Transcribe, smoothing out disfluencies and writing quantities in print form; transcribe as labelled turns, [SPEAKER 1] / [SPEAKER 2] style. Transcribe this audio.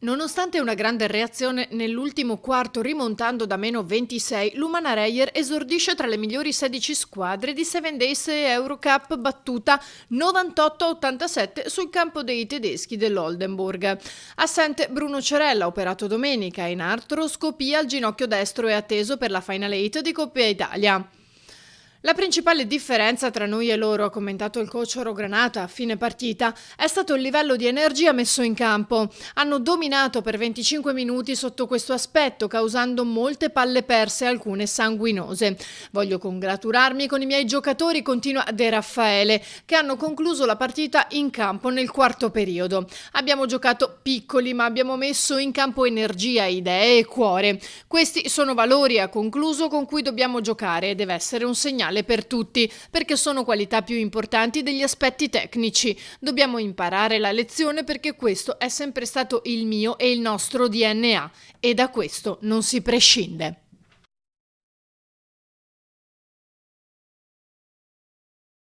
[SPEAKER 1] Nonostante una grande reazione nell'ultimo quarto rimontando da meno 26, l'Umana Reyer esordisce tra le migliori 16 squadre di 7 Days Eurocup battuta 98-87 sul campo dei tedeschi dell'Oldenburg. Assente Bruno Cerella, operato domenica in artroscopia al ginocchio destro e atteso per la Final 8 di Coppa Italia. La principale differenza tra noi e loro, ha commentato il coach Rogranata a fine partita, è stato il livello di energia messo in campo. Hanno dominato per 25 minuti sotto questo aspetto, causando molte palle perse e alcune sanguinose. Voglio congratularmi con i miei giocatori, continua De Raffaele, che hanno concluso la partita in campo nel quarto periodo. Abbiamo giocato piccoli, ma abbiamo messo in campo energia, idee e cuore. Questi sono valori, ha concluso, con cui dobbiamo giocare e deve essere un segnale per tutti, perché sono qualità più importanti degli aspetti tecnici. Dobbiamo imparare la lezione perché questo è sempre stato il mio e il nostro DNA e da questo non si prescinde.